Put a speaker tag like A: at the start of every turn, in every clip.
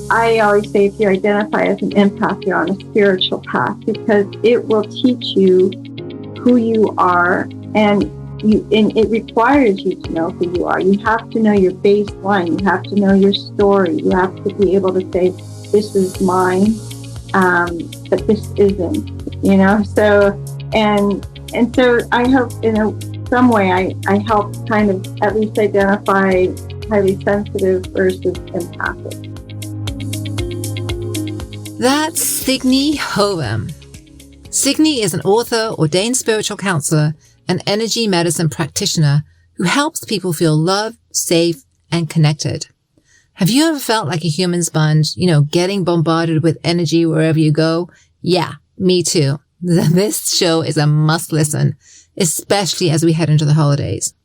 A: I always say if you identify as an empath, you're on a spiritual path, because it will teach you who you are, and it requires you to know who you are. You have to know your baseline. You have to know your story. You have to be able to say, this is mine, but this isn't, So, and so I hope in some way I help kind of at least identify highly sensitive versus empathic.
B: That's Signe Hovem. Signe is an author, ordained spiritual counselor, and energy medicine practitioner who helps people feel loved, safe, and connected. Have you ever felt like a human sponge, getting bombarded with energy wherever you go? Yeah, me too. This show is a must listen, especially as we head into the holidays.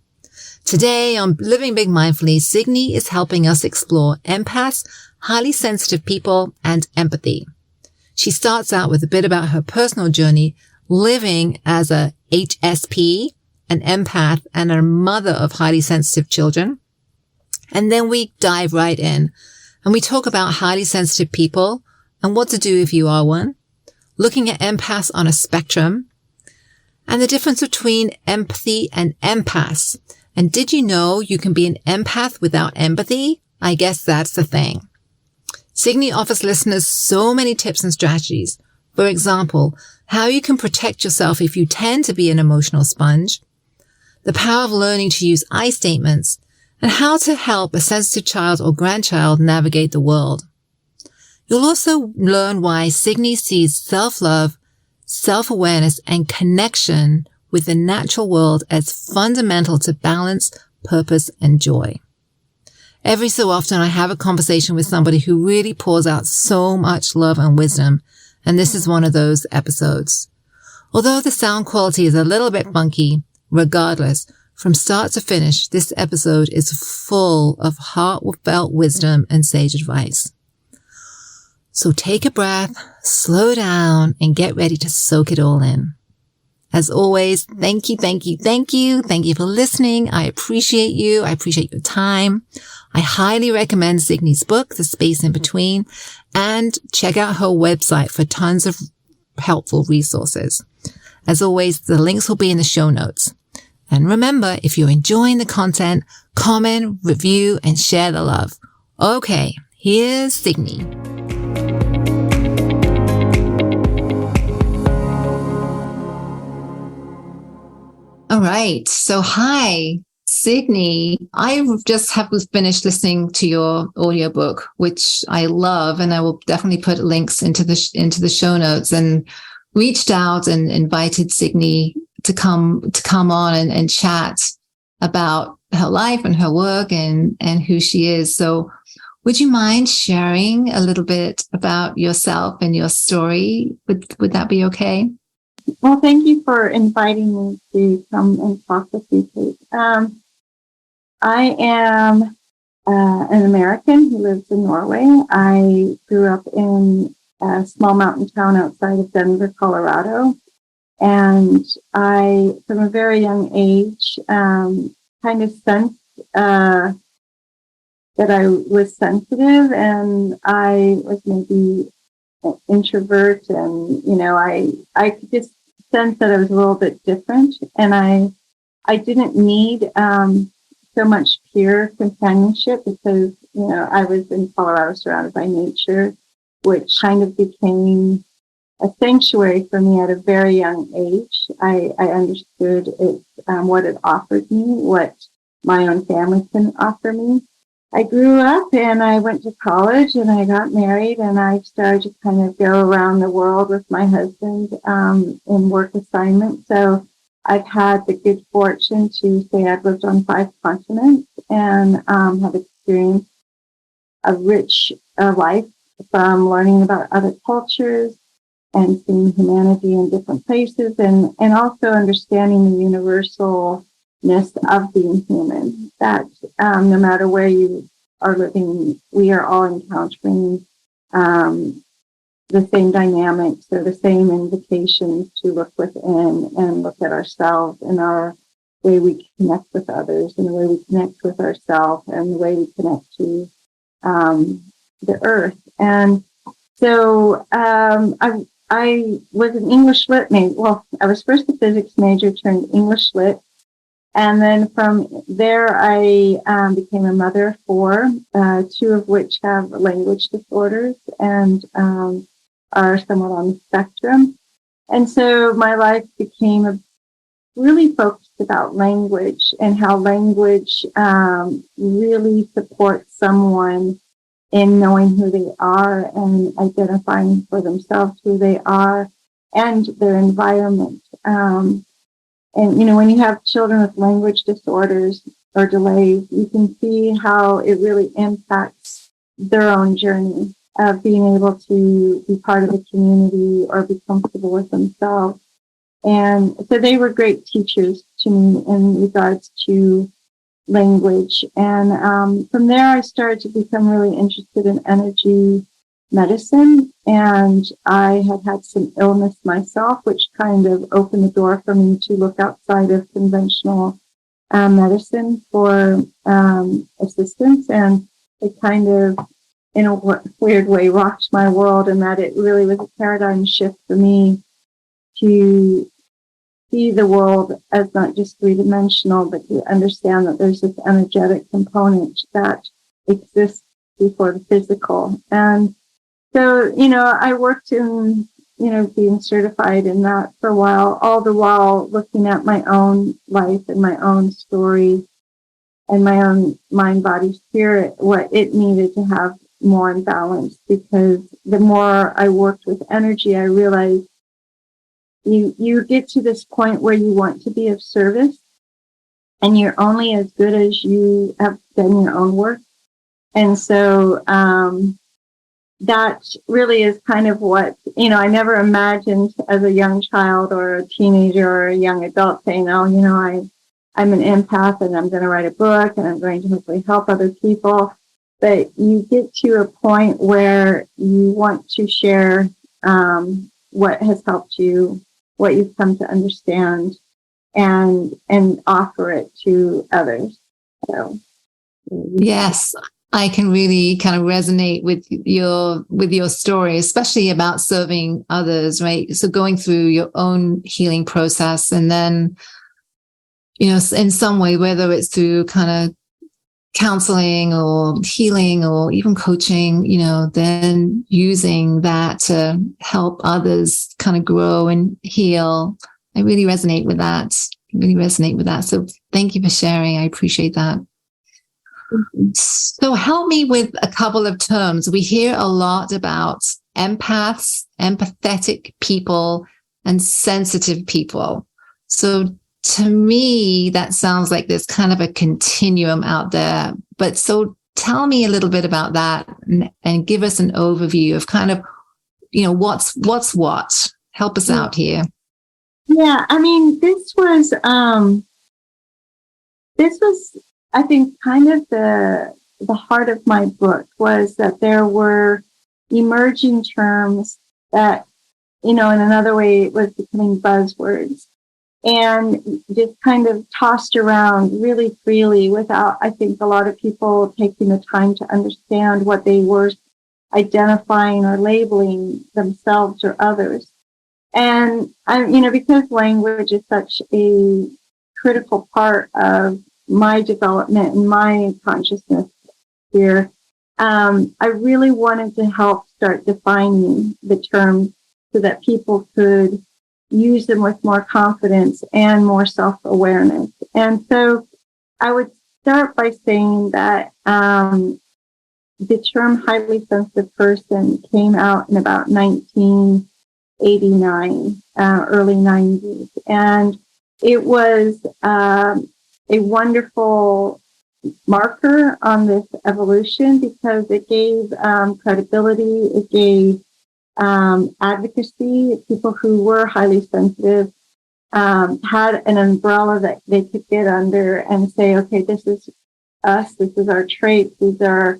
B: Today on Living Big Mindfully, Signe is helping us explore empaths, highly sensitive people, and empathy. She starts out with a bit about her personal journey living as a HSP, an empath, and a mother of highly sensitive children. And then we dive right in and we talk about highly sensitive people and what to do if you are one, looking at empaths on a spectrum, and the difference between empathy and empaths. And did you know you can be an empath without empathy? I guess that's the thing. Signe offers listeners so many tips and strategies. For example, how you can protect yourself if you tend to be an emotional sponge, the power of learning to use I statements, and how to help a sensitive child or grandchild navigate the world. You'll also learn why Signe sees self-love, self-awareness, and connection with the natural world as fundamental to balance, purpose, and joy. Every so often, I have a conversation with somebody who really pours out so much love and wisdom, and this is one of those episodes. Although the sound quality is a little bit funky, regardless, from start to finish, this episode is full of heartfelt wisdom and sage advice. So take a breath, slow down, and get ready to soak it all in. As always, thank you for listening. I appreciate you. I appreciate your time. I highly recommend Signe's book, The Space in Between, and check out her website for tons of helpful resources. As always, the links will be in the show notes. And remember, if you're enjoying the content, comment, review, and share the love. Okay, here's Signe. All right. So hi, Signe. I just have finished listening to your audiobook, which I love, and I will definitely put links into the show notes, and reached out and invited Signe to come on and chat about her life and her work and who she is. So would you mind sharing a little bit about yourself and your story? Would that be okay?
A: Well, thank you for inviting me to come and talk with you, Kate. I am an American who lives in Norway. I grew up in a small mountain town outside of Denver, Colorado. And I, from a very young age, kind of sensed that I was sensitive, and I was maybe an introvert, and I could just sense that I was a little bit different, and I didn't need so much peer companionship because I was in Colorado surrounded by nature, which kind of became a sanctuary for me at a very young age. I understood it, what it offered me, what my own family can offer me. I grew up and I went to college and I got married, and I started to kind of go around the world with my husband in work assignments. So I've had the good fortune to say I've lived on 5 continents and have experienced a rich life from learning about other cultures and seeing humanity in different places, and also understanding the universalness of being human, that no matter where you are living, we are all encountering the same dynamics or the same invitations to look within and look at ourselves and our way we connect with others and the way we connect with ourselves and the way we connect to the earth. And so I was an English lit major. Well, I was first a physics major, turned English lit. And then from there, I became a mother of four, two of which have language disorders and are somewhat on the spectrum. And so my life became really focused about language and how language really supports someone in knowing who they are and identifying for themselves who they are and their environment. And, you know, when you have children with language disorders or delays, you can see how it really impacts their own journey of being able to be part of a community or be comfortable with themselves. And so they were great teachers to me in regards to language. And from there, I started to become really interested in energy medicine. And I had some illness myself, which kind of opened the door for me to look outside of conventional medicine for assistance. And it kind of, in a weird way, rocked my world, in that it really was a paradigm shift for me to see the world as not just three-dimensional, but to understand that there's this energetic component that exists before the physical. And so, you know, I worked in, you know, being certified in that for a while, all the while looking at my own life and my own story and my own mind, body, spirit, what it needed to have more in balance. Because the more I worked with energy, I realized you get to this point where you want to be of service, and you're only as good as you have done your own work. And so that really is kind of what, you know, I never imagined as a young child or a teenager or a young adult saying, oh, you know, I'm an empath and I'm going to write a book and I'm going to hopefully help other people. But you get to a point where you want to share what has helped you, what you've come to understand, and offer it to others. So
B: yes, I can really kind of resonate with your story, especially about serving others, right? So going through your own healing process, and then, you know, in some way, whether it's through kind of counseling or healing or even coaching, you know, then using that to help others kind of grow and heal. I really resonate with that. So thank you for sharing. I appreciate that. So help me with a couple of terms. We hear a lot about empaths, empathetic people, and sensitive people. So to me, that sounds like there's kind of a continuum out there. But so tell me a little bit about that and give us an overview of kind of, you know, what's what. Help us out here.
A: Yeah, I mean, this was I think kind of the heart of my book, was that there were emerging terms that, you know, in another way it was becoming buzzwords and just kind of tossed around really freely without, I think, a lot of people taking the time to understand what they were identifying or labeling themselves or others. And you know, because language is such a critical part of my development and my consciousness here, I really wanted to help start defining the terms so that people could use them with more confidence and more self-awareness. And so I would start by saying that the term highly sensitive person came out in about 1989, early 90s. And it was a wonderful marker on this evolution because it gave credibility, it gave advocacy. People who were highly sensitive had an umbrella that they could get under and say, okay, this is us, this is our traits, these are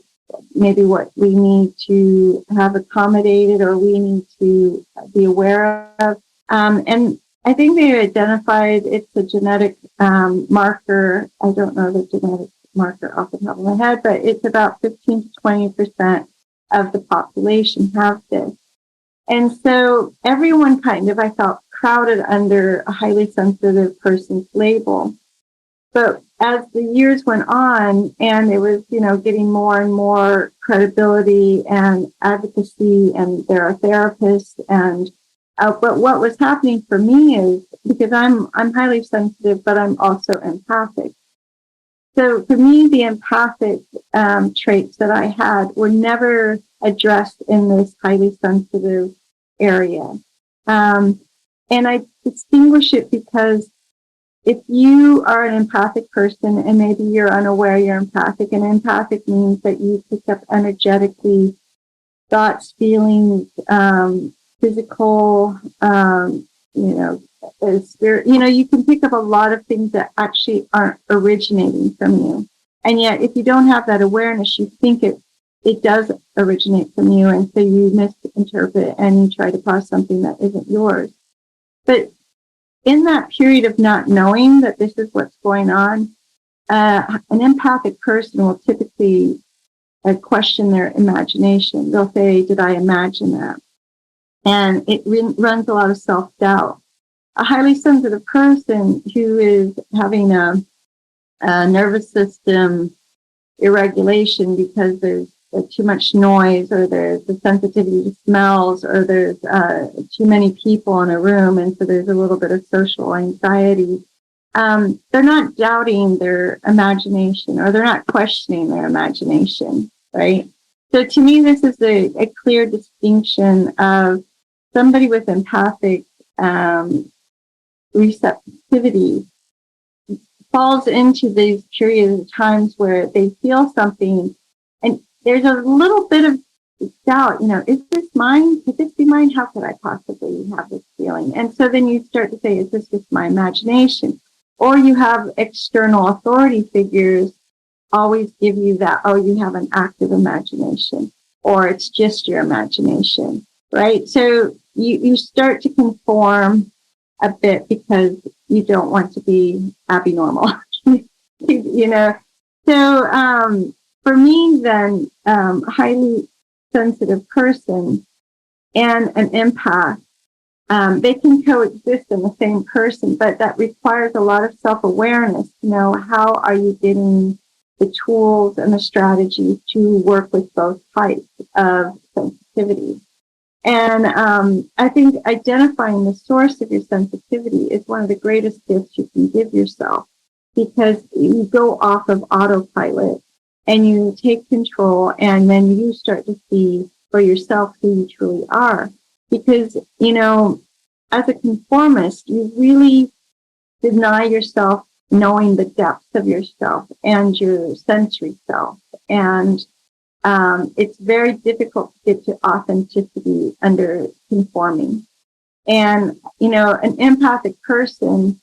A: maybe what we need to have accommodated or we need to be aware of. And I think they identified it's a genetic marker. I don't know the genetic marker off the top of my head, but it's about 15 to 20% of the population have this. And so everyone kind of, I felt, crowded under a highly sensitive person's label. But as the years went on and it was, getting more and more credibility and advocacy, and there are therapists, and but what was happening for me is, because I'm highly sensitive, but I'm also empathic. So for me, the empathic traits that I had were never addressed in this highly sensitive area. And I distinguish it because if you are an empathic person and maybe you're unaware you're empathic, and empathic means that you pick up energetically thoughts, feelings, physical, spirit, you can pick up a lot of things that actually aren't originating from you. And yet, if you don't have that awareness, you think it does originate from you. And so you misinterpret and you try to cause something that isn't yours. But in that period of not knowing that this is what's going on, an empathic person will typically question their imagination. They'll say, did I imagine that? And it runs a lot of self-doubt. A highly sensitive person who is having a nervous system irregulation because there's too much noise, or there's a sensitivity to smells, or there's too many people in a room, and so there's a little bit of social anxiety. They're not doubting their imagination, or they're not questioning their imagination, right? So to me, this is a clear distinction of somebody with empathic receptivity falls into these periods of times where they feel something, and there's a little bit of doubt, is this mine? Could this be mine? How could I possibly have this feeling? And so then you start to say, is this just my imagination? Or you have external authority figures always give you that, oh, you have an active imagination, or it's just your imagination, right? So you start to conform a bit because you don't want to be abnormal, So for me, then, a highly sensitive person and an empath, they can coexist in the same person, but that requires a lot of self-awareness to know how are you getting the tools and the strategies to work with both types of sensitivity. And I think identifying the source of your sensitivity is one of the greatest gifts you can give yourself, because you go off of autopilot and you take control, and then you start to see for yourself who you truly are. Because, as a conformist, you really deny yourself knowing the depths of yourself and your sensory self. And it's very difficult to get to authenticity under conforming. And, an empathic person,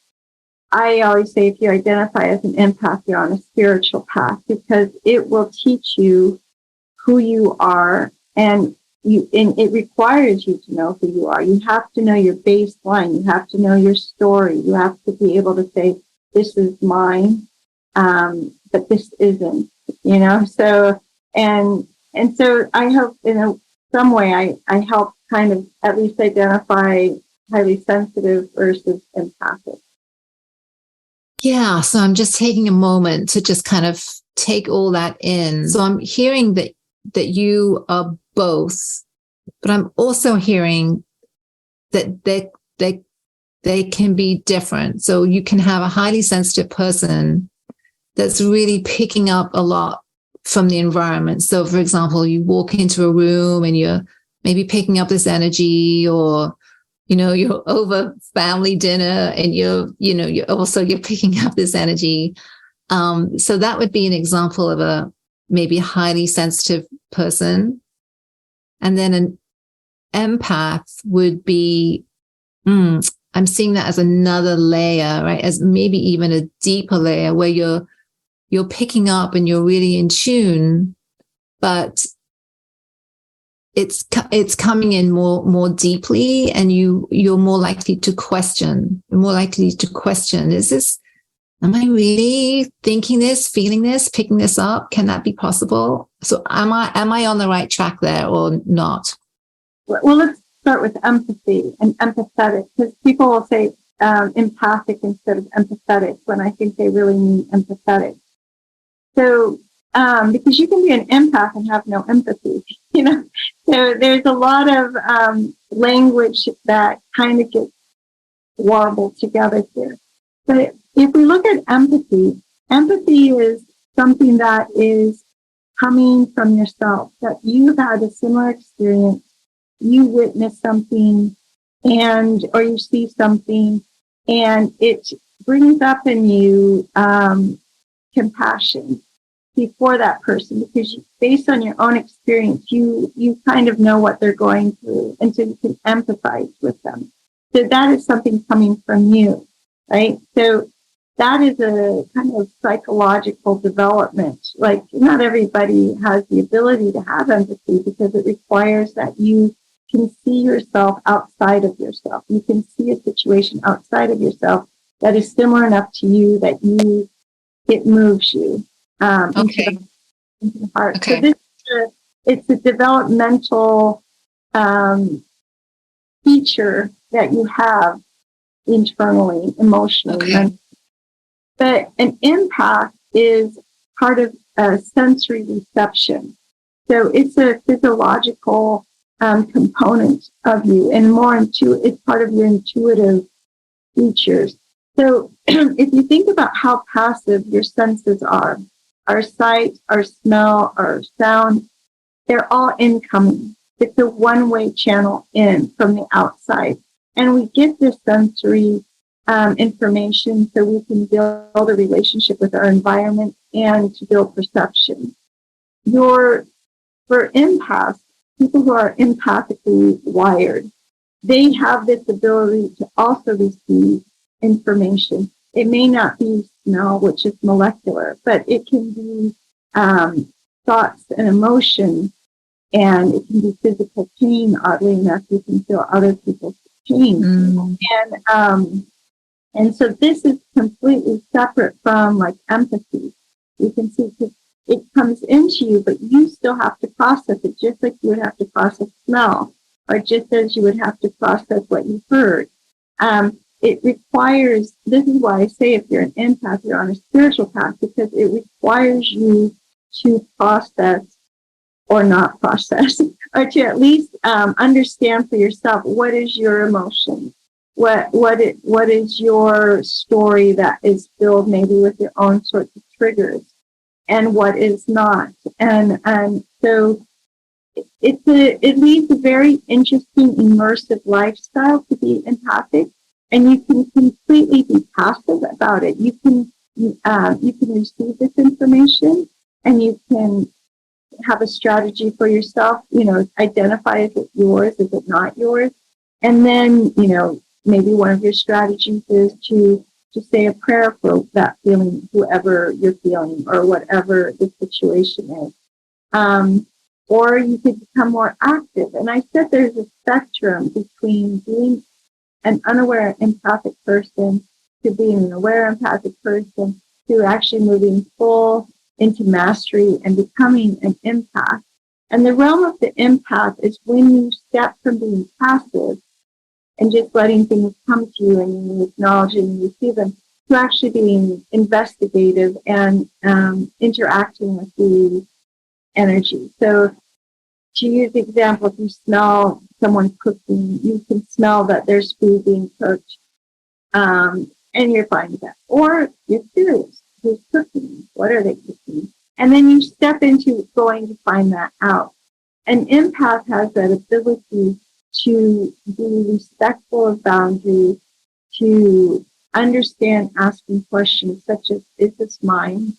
A: I always say, if you identify as an empath, you're on a spiritual path, because it will teach you who you are, and it requires you to know who you are. You have to know your baseline. You have to know your story. You have to be able to say, this is mine, but this isn't, So, and so I hope in some way I help kind of at least identify highly sensitive versus empathic.
B: Yeah, so I'm just taking a moment to just kind of take all that in. So I'm hearing that you are both, but I'm also hearing that they can be different. So you can have a highly sensitive person that's really picking up a lot from the environment. So for example, you walk into a room and you're maybe picking up this energy, or you're over family dinner and you're picking up this energy. So that would be an example of a maybe highly sensitive person. And then an empath would be, I'm seeing that as another layer, right? As maybe even a deeper layer where you're picking up and you're really in tune, but it's coming in more deeply, and you're more likely to question. Is am I really thinking this, feeling this, picking this up? Can that be possible? So am I on the right track there or not?
A: Well, let's start with empathy and empathetic, because people will say empathic instead of empathetic when I think they really mean empathetic. So, because you can be an empath and have no empathy, you know, so there's a lot of language that kind of gets warbled together here. But if we look at empathy, empathy is something that is coming from yourself, that you've had a similar experience, you witness something or you see something, and it brings up in you compassion before that person, because based on your own experience, you kind of know what they're going through, and so you can empathize with them. So that is something coming from you, right? So that is a kind of psychological development. Like, not everybody has the ability to have empathy because it requires that you can see yourself outside of yourself. You can see a situation outside of yourself that is similar enough to you that it moves you into the heart.
B: Okay.
A: So it's a developmental feature that you have internally, emotionally.
B: Okay.
A: But an empath is part of sensory reception. So it's a physiological component of you, and it's part of your intuitive features. So if you think about how passive your senses are, our sight, our smell, our sound, they're all incoming. It's a one-way channel in from the outside. And we get this sensory information so we can build a relationship with our environment and to build perception. For empaths, people who are empathically wired, they have this ability to also receive information. It may not be smell, which is molecular, but it can be thoughts and emotions, and it can be physical pain. Oddly enough, you can feel other people's pain. And so this is completely separate from like empathy. You can see it comes into you, but you still have to process it, just like you would have to process smell, or just as you would have to process what you heard. It requires, this is why I say if you're an empath, you're on a spiritual path, because it requires you to process or not process, or to at least understand for yourself, what is your emotion? What is your story that is filled maybe with your own sorts of triggers, and what is not? And so it leads a very interesting, immersive lifestyle to be empathic, and you can completely be passive about it. You can receive this information, and you can have a strategy for yourself. Identify, is it yours, is it not yours, and then maybe one of your strategies is to say a prayer for that feeling, whoever you're feeling, or whatever the situation is. Or you could become more active. And I said there's a spectrum between being an unaware empathic person to being an aware empathic person to actually moving full into mastery and becoming an empath. And the realm of the empath is when you step from being passive and just letting things come to you and you acknowledge and you see them, to actually being investigative and interacting with the energy. So to use the example, if you smell someone cooking, you can smell that there's food being cooked, and you're fine with that. Or you're curious, who's cooking? What are they cooking? And then you step into going to find that out. An empath has that ability to be respectful of boundaries, to understand asking questions such as, is this mine?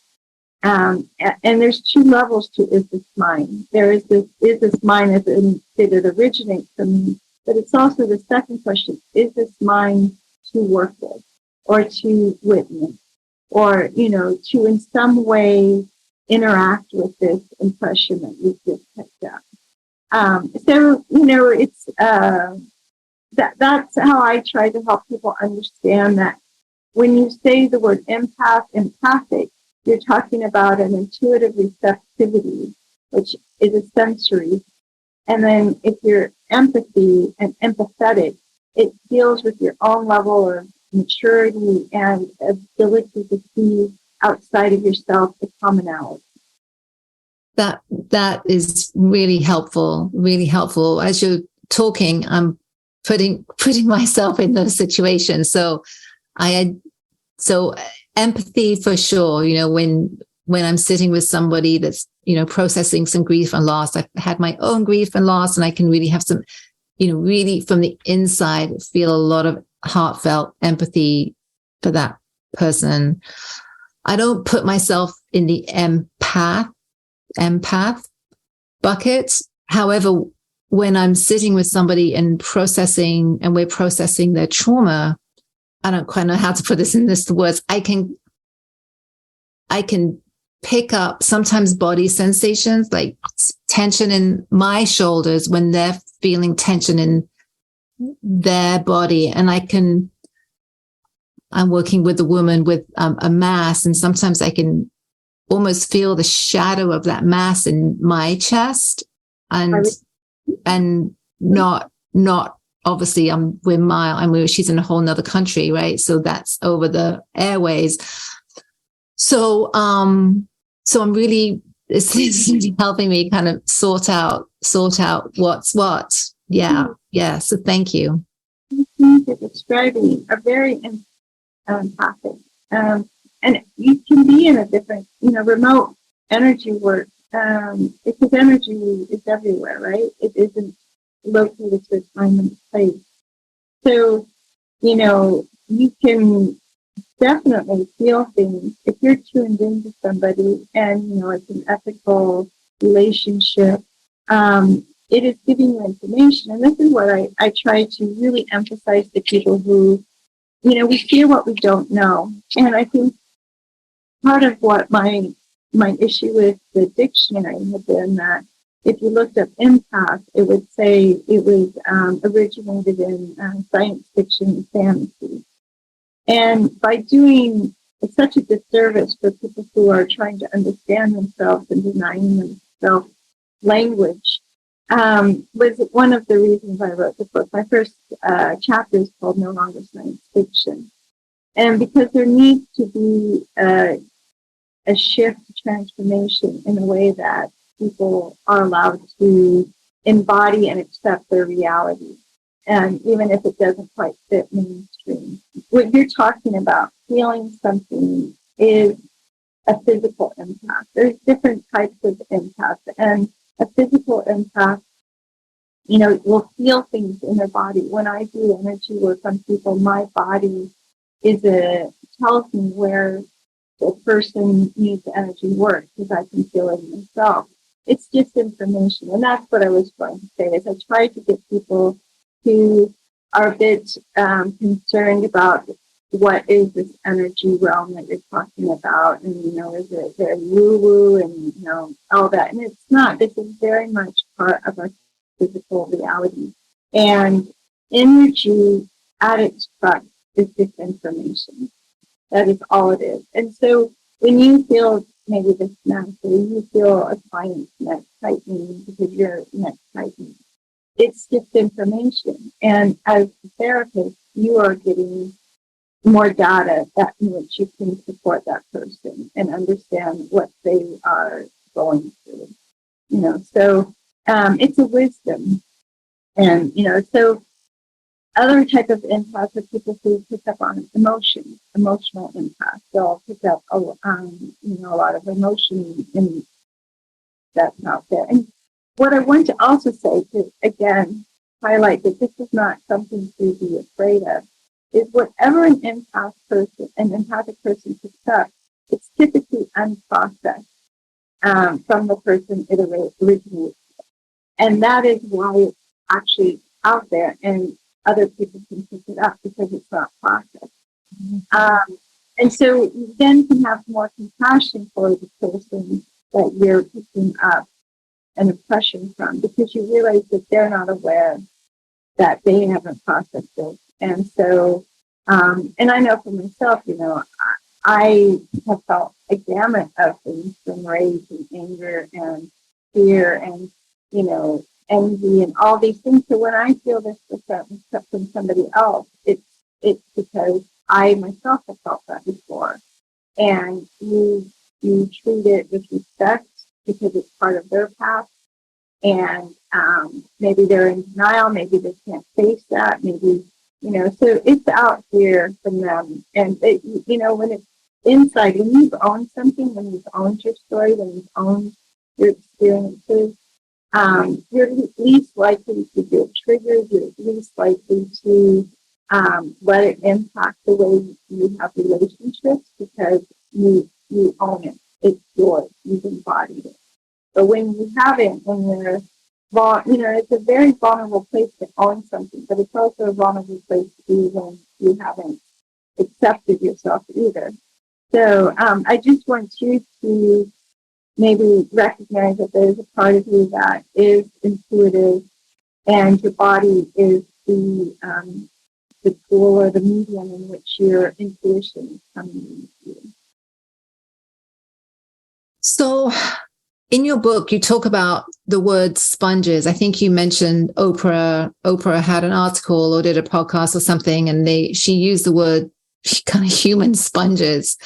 A: And there's two levels to is this mine. There is this mine as in that it originates from me, but it's also the second question, is this mine to work with, or to witness, or, to in some way interact with this impression that you've just picked up. So, it's that's how I try to help people understand that when you say the word empath, empathic, you're talking about an intuitive receptivity, which is a sensory. And then if you're empathy and empathetic, it deals with your own level of maturity and ability to see outside of yourself the commonality.
B: That is really helpful, really helpful. As you're talking, I'm putting myself in those situations. So empathy for sure, when I'm sitting with somebody that's, processing some grief and loss. I've had my own grief and loss, and I can really have some, really from the inside feel a lot of heartfelt empathy for that person. I don't put myself in the empath bucket. However, when I'm sitting with somebody and we're processing their trauma, I don't quite know how to put this in this words. I can pick up sometimes body sensations, like tension in my shoulders when they're feeling tension in their body. And I'm working with a woman with a mass, and sometimes I can almost feel the shadow of that mass in my chest, and not obviously she's in a whole nother country, right? So that's over the airways. So I'm really, this is really helping me kind of sort out what's what. Yeah. Yeah. So thank you.
A: You're describing a very empathic, and you can be in a different, remote energy work, because energy is everywhere, right? It isn't located to a time and place. So, you can definitely feel things if you're tuned into somebody, and it's an ethical relationship. It is giving you information, and this is what I try to really emphasize to people who, we fear what we don't know. And I think part of what my issue with the dictionary had been that if you looked up empath, it would say it was originated in science fiction and fantasy. And by doing such a disservice for people who are trying to understand themselves and denying themselves language, was one of the reasons I wrote the book. My first chapter is called No Longer Science Fiction. And because there needs to be a shift, transformation in a way that people are allowed to embody and accept their reality. And even if it doesn't quite fit mainstream, what you're talking about, feeling something, is a physical empath. There's different types of empaths, and a physical empath, will feel things in their body. When I do energy work on people, my body tells me where the person needs energy work, because I can feel it myself. It's just information, and that's what I was trying to say. Is I try to get people who are a bit concerned about what is this energy realm that you're talking about, and is it very woo-woo and all that, and it's not. This is very much part of our physical reality, and energy at its crux is just information. That is all it is. And so when you feel maybe this mass, or you feel a client's neck tightening because your neck tightening, it's just information. And as a therapist, you are getting more data that in which you can support that person and understand what they are going through. So it's a wisdom. And, so other type of empaths are people who pick up on emotions, emotional empaths. They'll pick up, a lot of emotion in that's out there. And what I want to also say to, again, highlight that this is not something to be afraid of, is whatever an empathic person picks up, it's typically unprocessed from the person it originates. And that is why it's actually out there, and other people can pick it up because it's not processed. Mm-hmm. And so you then can have more compassion for the person that you're picking up an impression from, because you realize that they're not aware that they haven't processed it. And so And I know for myself, I have felt a gamut of things from rage and anger and fear and, envy and all these things. So when I feel this from somebody else, it's because I myself have felt that before. And you treat it with respect because it's part of their past. And maybe they're in denial, maybe they can't face that, maybe, so it's out here from them. And, when it's inside, when you've owned something, when you've owned your story, when you've owned your experiences, you're least likely to get triggered, you're least likely to let it impact the way you have relationships because you own it. It's yours. You've embodied it. But when you haven't, when you're, it's a very vulnerable place to own something, but it's also a vulnerable place to be when you haven't accepted yourself either. So I just want you to maybe recognize that there's a part of you that is intuitive, and your body is the tool or the medium in which your intuition is coming into you.
B: So in your book, you talk about the word sponges. I think you mentioned Oprah. Oprah had an article or did a podcast or something, and she used the word kind of human sponges.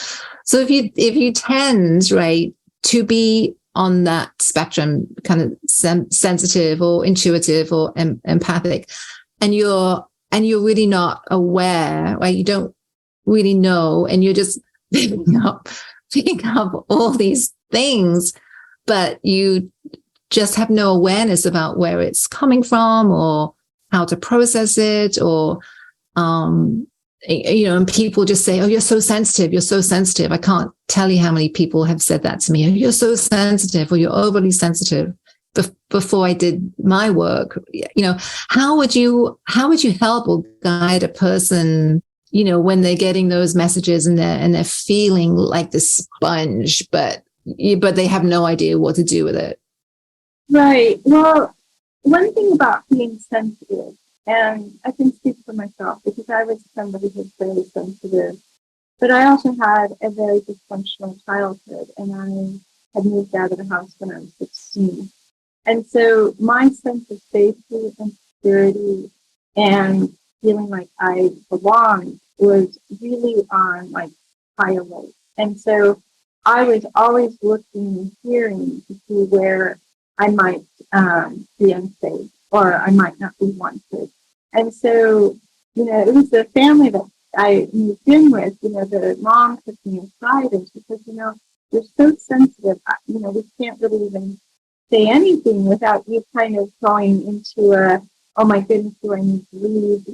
B: So if you tend, right, to be on that spectrum, kind of sensitive or intuitive or empathic, and you're really not aware, right? You don't really know, and you're just picking up all these things, but you just have no awareness about where it's coming from or how to process it, or and people just say, "Oh, you're so sensitive. You're so sensitive." I can't tell you how many people have said that to me. "Oh, you're so sensitive," or "You're overly sensitive." Before I did my work, how would you help or guide a person, when they're getting those messages and they're feeling like this sponge, but they have no idea what to do with it?
A: Right. Well, one thing about being sensitive, and I can speak for myself because I was somebody who's very sensitive, but I also had a very dysfunctional childhood, and I had moved out of the house when I was 16. And so my sense of safety and security and feeling like I belonged was really on like high alert. And so I was always looking and hearing to see where I might be unsafe or I might not be wanted. And so, it was the family that I moved in with, the mom took me aside and she said, you're so sensitive, we can't really even say anything without you kind of going into oh my goodness, do I need to leave?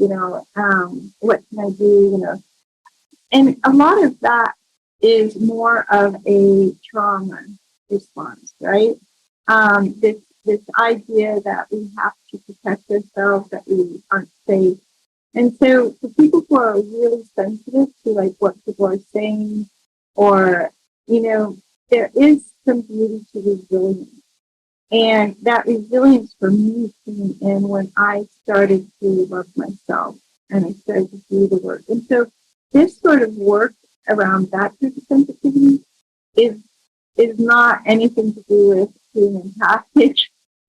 A: What can I do? And a lot of that is more of a trauma response, right? This idea that we have to protect ourselves, that we aren't safe. And so for people who are really sensitive to like what people are saying, or, there is some beauty to resilience. And that resilience for me came in when I started to love myself and I started to do the work. And so this sort of work around that type of sensitivity is not anything to do with being empathic.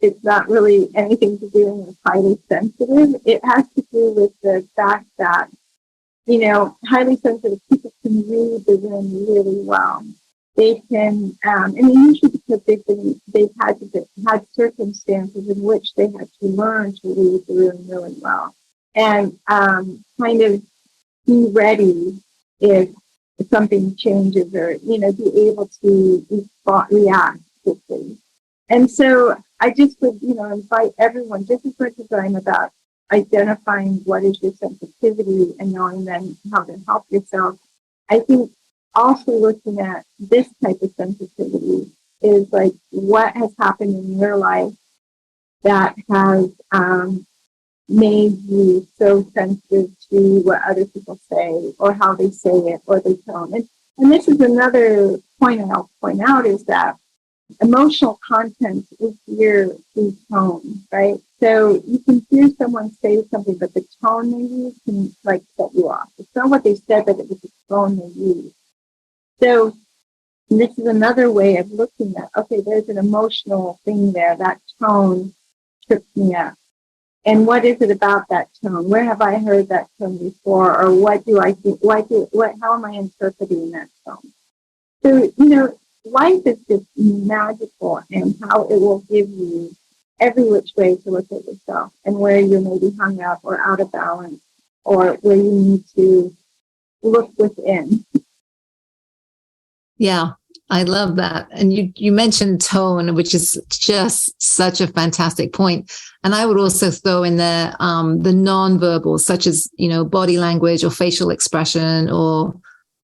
A: It's not really anything to do with highly sensitive. It has to do with the fact that, highly sensitive people can read the room really well. They can, usually because they've had circumstances in which they had to learn to read the room really well, and kind of be ready if something changes, or be able to react quickly. And so I just would invite everyone, just as much as I'm about identifying what is your sensitivity and knowing then how to help yourself. I think also looking at this type of sensitivity is like what has happened in your life that has made you so sensitive to what other people say or how they say it or they tone. And this is another point I'll point out, is that emotional content is here through tone, right? So you can hear someone say something, but the tone they use can like set you off. It's not what they said, but it was the tone they use. So this is another way of looking at, okay, there's an emotional thing there. That tone trips me up. And what is it about that tone? Where have I heard that tone before? Or what do I think? How am I interpreting that tone? So, life is just magical in how it will give you every which way to look at yourself and where you're maybe hung up or out of balance or where you need to look within.
B: Yeah, I love that. And you mentioned tone, which is just such a fantastic point. And I would also throw in there the non-verbal, such as, body language or facial expression or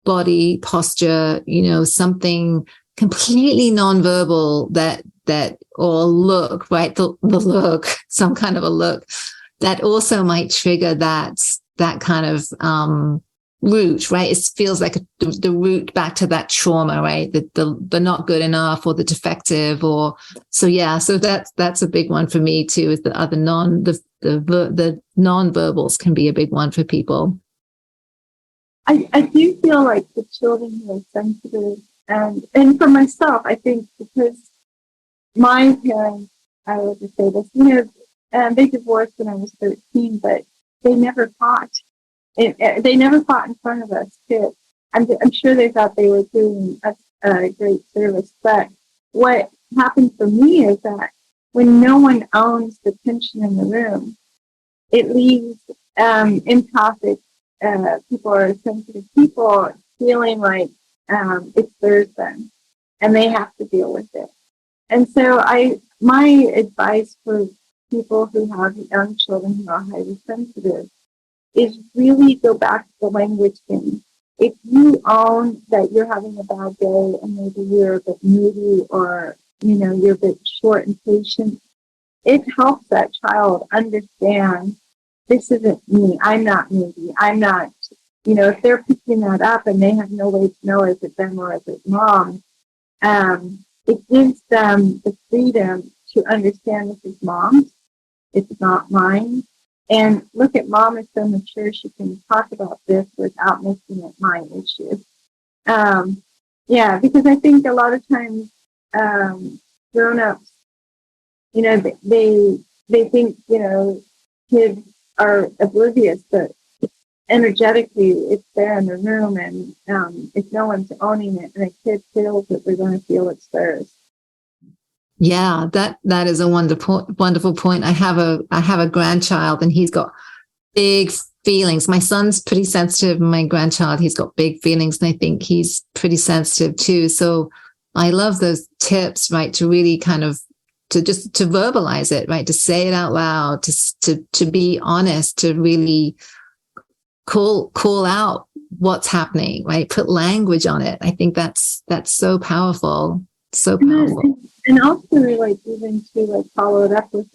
B: body posture, something completely non-verbal that or look, right? The look, some kind of a look that also might trigger that kind of root, right? It feels like the root back to that trauma, right? The not good enough or the defective or so that's a big one for me too, is the other the non-verbals can be a big one for people.
A: I do feel like the children who are sensitive and for myself, I think because my parents, I will just say this, they divorced when I was 13, but they never fought. They never fought in front of us kids. I'm sure they thought they were doing us a great service. But what happened for me is that when no one owns the tension in the room, it leaves empathic people or sensitive people feeling like it's theirs then, and they have to deal with it. And so my advice for people who have young children who are highly sensitive is really go back to the language thing. If you own that you're having a bad day and maybe you're a bit moody or, you're a bit short and patient, it helps that child understand this isn't me. I'm not moody. I'm not, if they're picking that up and they have no way to know is it them or is it mom, it gives them the freedom to understand this is mom's. It's not mine. And look at mom is so mature, she can talk about this without making it my issue. Because I think a lot of times grown-ups, they think, kids are oblivious, but energetically it's there in the room and if no one's owning it and a kid feels it, they're going to feel it's theirs.
B: Yeah, that is a wonderful point. I have a grandchild and he's got big feelings. My son's pretty sensitive and my grandchild, he's got big feelings and I think he's pretty sensitive too. So I love those tips, right? To really kind of to verbalize it, right? To say it out loud, to be honest, to really call out what's happening, right? Put language on it. I think that's so powerful. So powerful.
A: And also like even to like follow it up with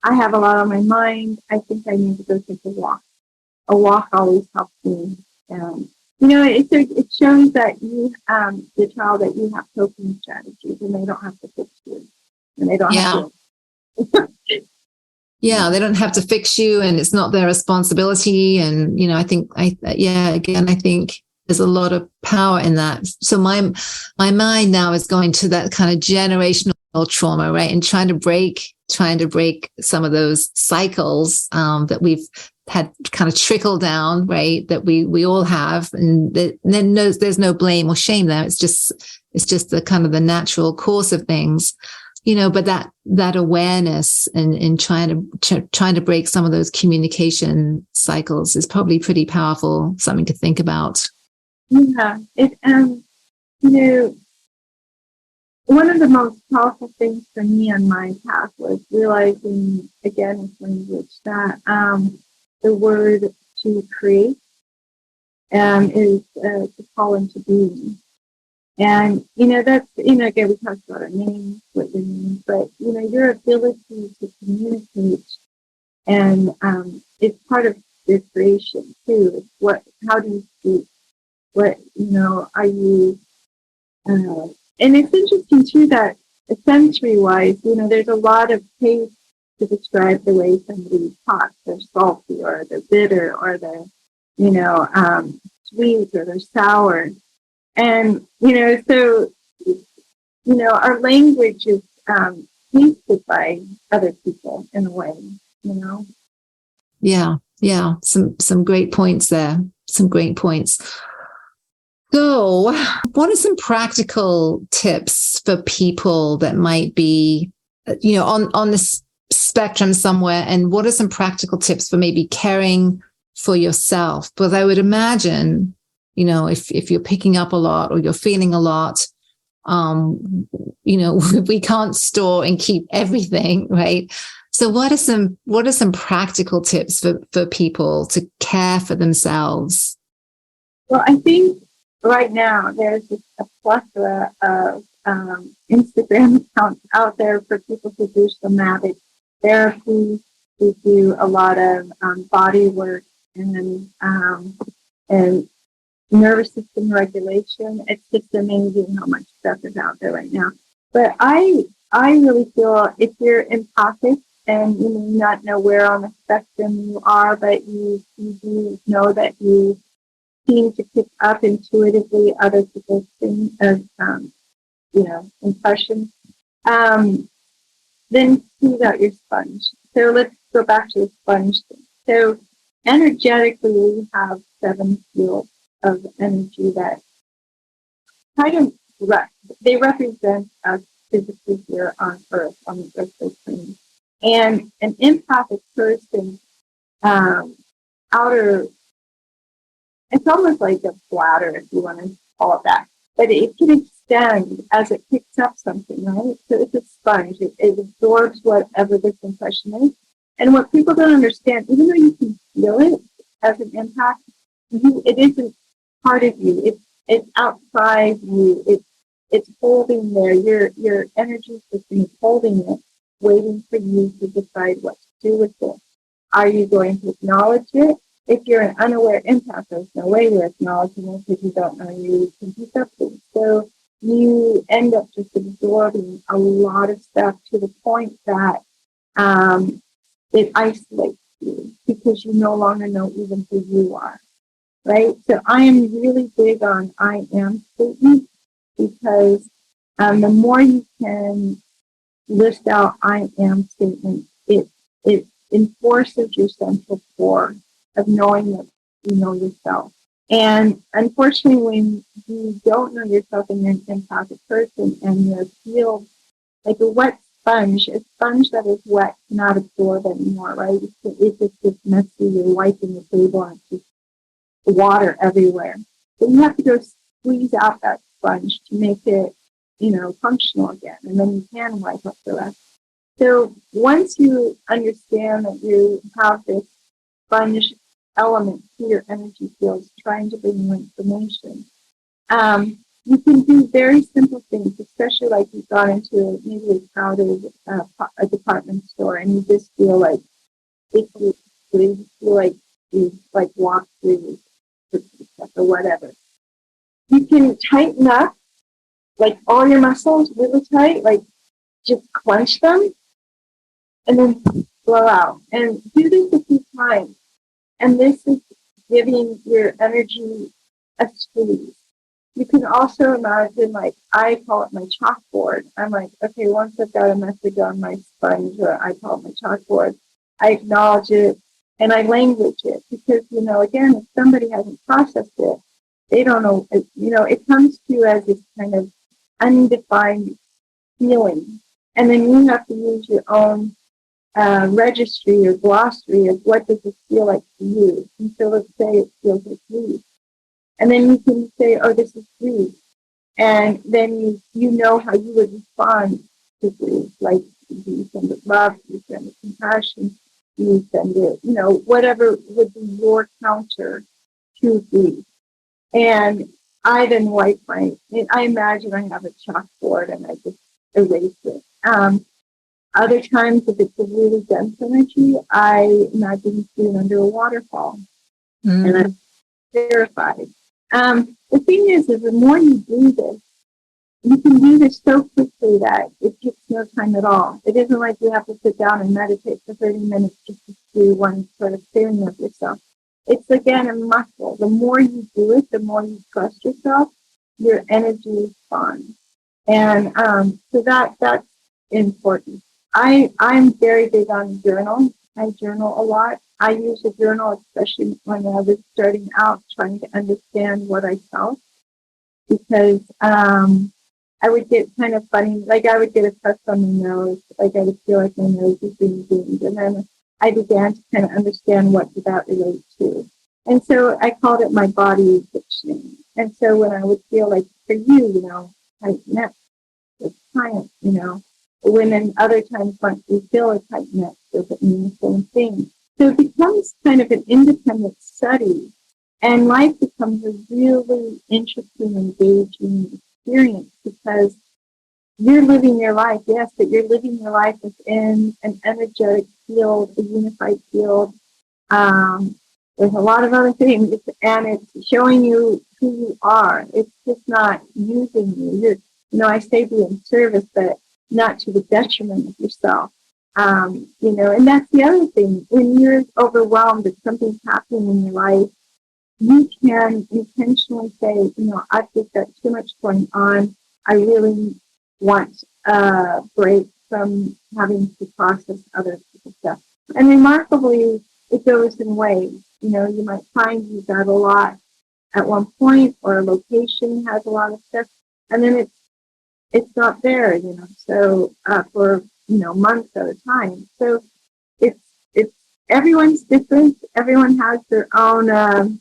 A: I have a lot on my mind. I think I need to go take a walk. A walk always helps me. It shows that you the child that you have coping strategies and they don't have to fix you. And they don't have to
B: yeah, they don't have to fix you and it's not their responsibility. And, I think there's a lot of power in that. So my mind now is going to that kind of generational trauma, right? And trying to break some of those cycles that we've had kind of trickle down, right? That we all have. And then there's no blame or shame there. It's just the kind of the natural course of things. But that awareness and trying to break some of those communication cycles is probably pretty powerful, something to think about.
A: Yeah, one of the most powerful things for me on my path was realizing, again, with language, that the word to create is to call into being. And, that's, again, we talked about our names, what your name, but, your ability to communicate and it's part of your creation too. How do you speak? What, are you, and it's interesting too that sensory-wise, there's a lot of taste to describe the way somebody talks. They're salty, or they're bitter, or they're, sweet, or they're sour. And, so, our language is tasted by other people in a way.
B: Yeah. Yeah. Some great points there. Some great points. So, what are some practical tips for people that might be, on this spectrum somewhere? And what are some practical tips for maybe caring for yourself? Because I would imagine, if you're picking up a lot or you're feeling a lot, we can't store and keep everything, right? So what are some practical tips for people to care for themselves?
A: Well, I think right now there's just a plethora of Instagram accounts out there for people who do somatic therapy, who do a lot of body work and nervous system regulation. It's just amazing how much stuff is out there right now. But I really feel if you're empathic and you may not know where on the spectrum you are, but you do know that you seem to pick up intuitively other people's things as impressions, then squeeze out your sponge. So let's go back to the sponge thing. So energetically, we have 7 fields of energy that kind of they represent us physically here on Earth, on the earthly plane. And an empathic person, outer, it's almost like a bladder, if you want to call it that, but it can extend as it picks up something, right? So it's a sponge. It absorbs whatever this impression is. And what people don't understand, even though you can feel it as an empath, it isn't part of you. It's outside you. It's holding there. Your energy system is holding it, waiting for you to decide what to do with it. Are you going to acknowledge it? If you're an unaware empath, there's no way you're acknowledging it because you don't know you can pick up things. So you end up just absorbing a lot of stuff to the point that it isolates you because you no longer know even who you are, right? So I am really big on I am statements because the more you can list out I am statements, it enforces your central core of knowing that you know yourself. And unfortunately, when you don't know yourself and you're an empathic person and you're feel like a wet sponge, a sponge that is wet cannot absorb anymore, right? It's just messy. You're wiping the table and it's just water everywhere. So you have to go squeeze out that sponge to make it, functional again. And then you can wipe up the rest. So once you understand that you have this sponge element to your energy fields trying to bring you information, you can do very simple things, especially like you've gone into maybe a crowded a department store and you just feel like you walk through stuff or whatever. You can tighten up like all your muscles really tight, like just clench them and then blow out. And do this a few times. And this is giving your energy a squeeze. You can also imagine, I call it my chalkboard. I'm like, okay, once I've got a message on my sponge, or I call it my chalkboard, I acknowledge it and I language it. Because, again, if somebody hasn't processed it, they don't know, it comes to you as this kind of undefined feeling. And then you have to use your own registry or glossary of what does this feel like to you. And so let's say it feels like grief. And then you can say, oh, this is grief. And then you know how you would respond to grief. Like, do you send it love? Do you send it compassion? Do you send it, whatever would be your counter to grief. And I then wipe I imagine I have a chalkboard and I just erase it. Other times, if it's a really dense energy, I imagine being under a waterfall. And I'm terrified. The thing is the more you do this, you can do this so quickly that it takes no time at all. It isn't like you have to sit down and meditate for 30 minutes just to do one sort of feeling of yourself. It's, again, a muscle. The more you do it, the more you trust yourself, your energy responds. And so that's important. I'm very big on journal. I journal a lot. I use a journal, especially when I was starting out trying to understand what I felt, because I would get kind of funny, like I would get a touch on my nose, like I would feel like my nose was being dinged, and then I began to kind of understand what did that relate to. And so I called it my body dictionary. And so when I would feel like, for you, tight neck, it's client, when in other times once you feel a tight neck, does it mean the same thing? So it becomes kind of an independent study, and life becomes a really interesting, engaging experience, because you're living your life, yes, but you're living your life within an energetic field, a unified field. There's a lot of other things, and it's showing you who you are. It's just not using you. I say be in service, but not to the detriment of yourself. And that's the other thing. When you're overwhelmed, if something's happening in your life, you can intentionally say, I've just got too much going on. I really want a break from having to process other people's stuff. And remarkably, it goes in waves. You might find you've got a lot at one point, or a location has a lot of stuff, and then it's not there, so for months at a time. So it's everyone's different. Everyone has their own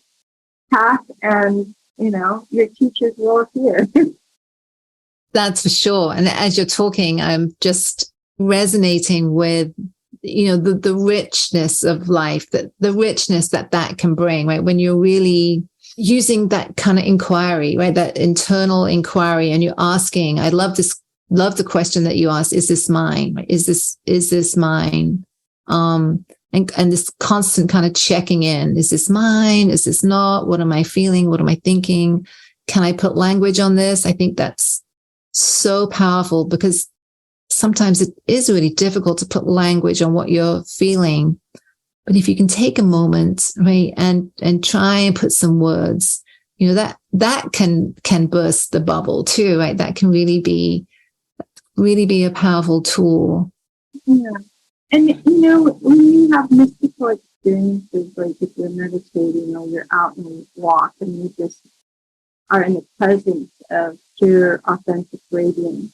A: path, and your teachers will appear.
B: That's for sure. And as you're talking, I'm just resonating with the richness of life, that the richness that can bring, right? When you're really using that kind of inquiry, right? That internal inquiry, and you're asking, I love the question that you asked, is this mine? Right? Is this mine? And this constant kind of checking in, is this mine? Is this not? What am I feeling? What am I thinking? Can I put language on this? I think that's so powerful, because sometimes it is really difficult to put language on what you're feeling. But if you can take a moment, right, and try and put some words, that can burst the bubble too, right? That can really be a powerful tool.
A: Yeah. And, when you have mystical experiences, like if you're meditating or you're out and you walk and you just are in the presence of pure, authentic radiance,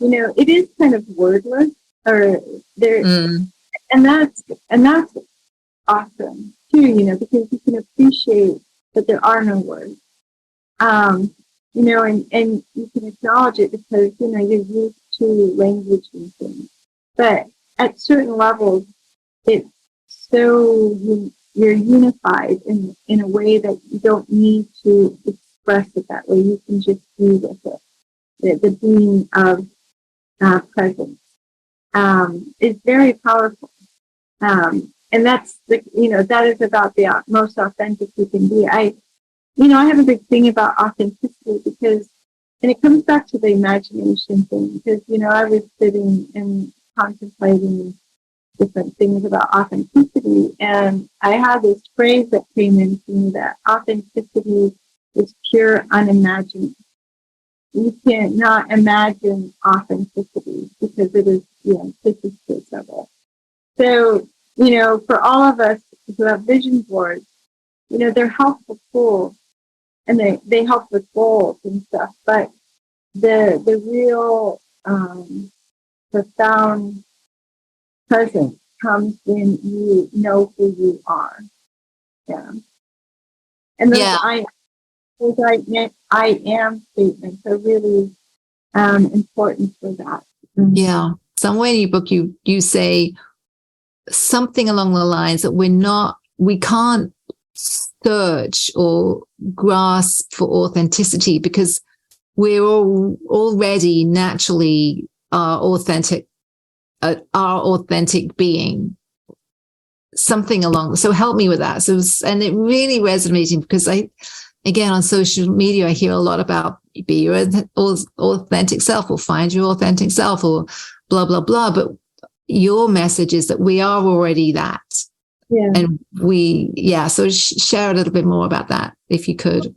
A: it is kind of wordless, or there, and that's awesome too, because you can appreciate that there are no words, and you can acknowledge it, because you're used to language and things, but at certain levels, it's so you're unified in a way that you don't need to express it that way. You can just be with it. The being of presence is very powerful, and that's that is about the most authentic you can be. I have a big thing about authenticity, and it comes back to the imagination thing, because I was sitting and contemplating different things about authenticity, and I had this phrase that came into me, that authenticity is pure unimagining. You cannot imagine authenticity, because it is the antithesis of it. So, for all of us who have vision boards, they're helpful tools, and they help with goals and stuff, but the real profound presence comes when you know who you are. Yeah. And those I am statements are really important for that.
B: Yeah. Somewhere in your book, you say something along the lines that we can't search or grasp for authenticity, because we're already naturally our authentic being. Something along. So help me with that. And it really resonated, because again, on social media, I hear a lot about be your authentic self, or find your authentic self, or blah, blah, blah. But your message is that we are already that.
A: Yeah.
B: And so share a little bit more about that, if you could.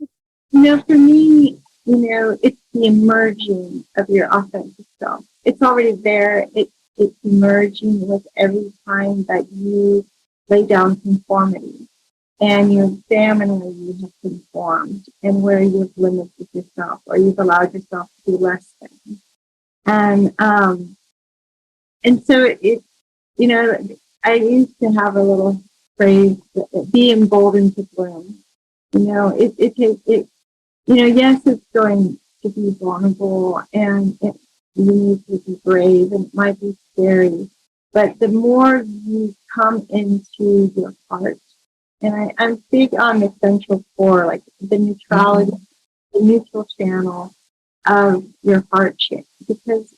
A: For me, it's the emerging of your authentic self. It's already there. It's emerging with every time that you lay down conformity and you examine where you have conformed and where you've limited yourself or you've allowed yourself to be less than. And so I used to have a little phrase, be emboldened to bloom. Yes, it's going to be vulnerable and you need to be brave and it might be scary, but the more you come into your heart, and I'm big on the central core, like the neutrality, the neutral channel of your heart channel, because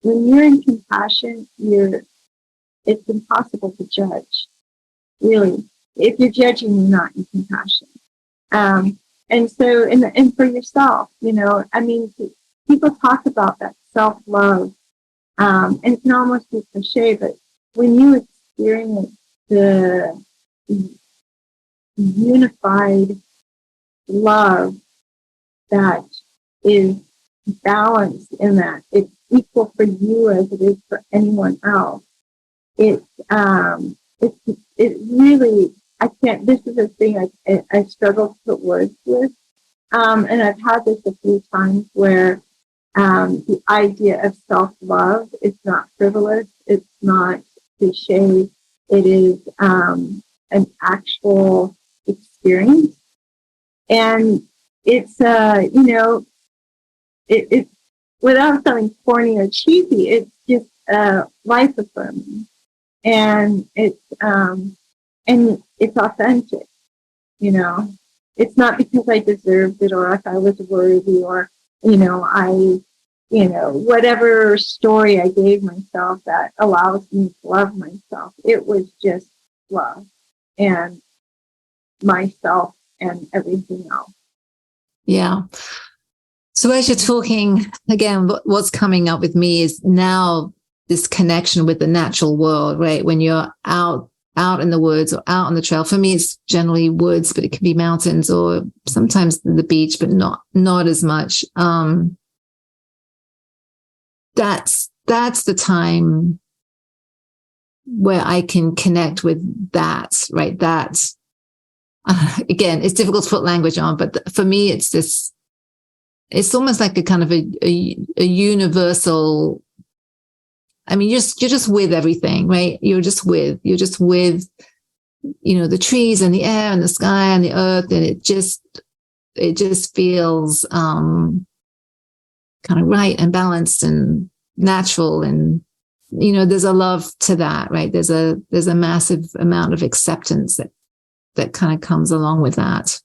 A: when you're in compassion, it's impossible to judge, really. If you're judging, you're not in compassion. And so, and for yourself, people talk about that self-love, and it can almost be cliche, but when you experience the unified love that is balanced in that, it's equal for you as it is for anyone else. It really, I can't, this is a thing I struggle to put words with. And I've had this a few times where the idea of self-love is not frivolous, it's not cliche, it is an actual experience. And it's, it's without sounding corny or cheesy, it's just life affirming. And it's authentic, It's not because I deserved it or if I was worthy or, whatever story I gave myself that allows me to love myself. It was just love and myself and everything else.
B: Yeah. So as you're talking, again, what's coming up with me is now this connection with the natural world, right? When you're out in the woods or out on the trail. For me, it's generally woods, but it can be mountains or sometimes the beach, but not as much. That's the time where I can connect with that, right? That, again, it's difficult to put language on, but for me, it's almost like a kind of a universal, I mean, you're just with everything, right? You're just with, the trees and the air and the sky and the earth. And it just feels, kind of right and balanced and natural. And, there's a love to that, right? There's a massive amount of acceptance that kind of comes along with that.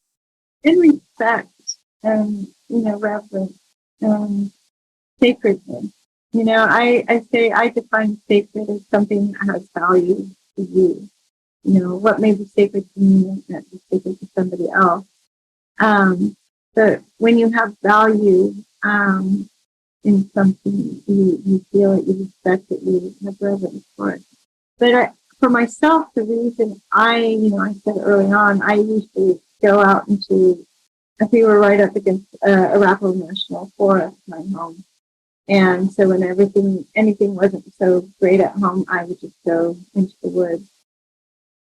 A: And respect and, reverence and sacredness. I say I define sacred as something that has value to you. What may be sacred to me may not be sacred to somebody else. But when you have value in something, you feel it, you respect it, you have reverence for it. But for myself, the reason I said early on, I used to go out into, if we were right up against Arapahoe National Forest, my home. And so when anything wasn't so great at home, I would just go into the woods.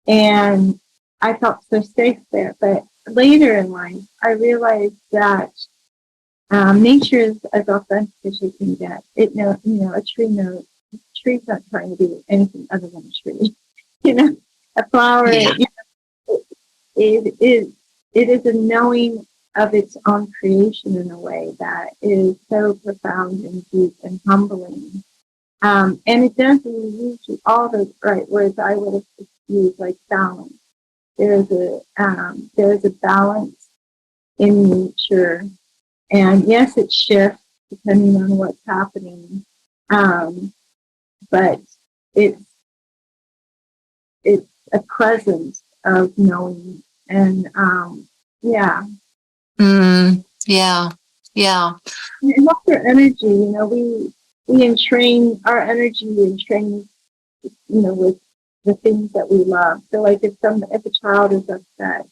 A: And I felt so safe there. But later in life, I realized that nature is as authentic as you can get. A tree knows. A tree's not trying to be anything other than a tree. A flower,
B: Yeah.
A: it is a knowing of its own creation in a way that is so profound and deep and humbling. And it doesn't use all those right words I would have used, like balance. There's a balance in nature. And yes, it shifts depending on what's happening. But it's a presence of knowing. And
B: Yeah. Yeah.
A: And also energy, we entrain our energy and train, with the things that we love. So like if a child is upset,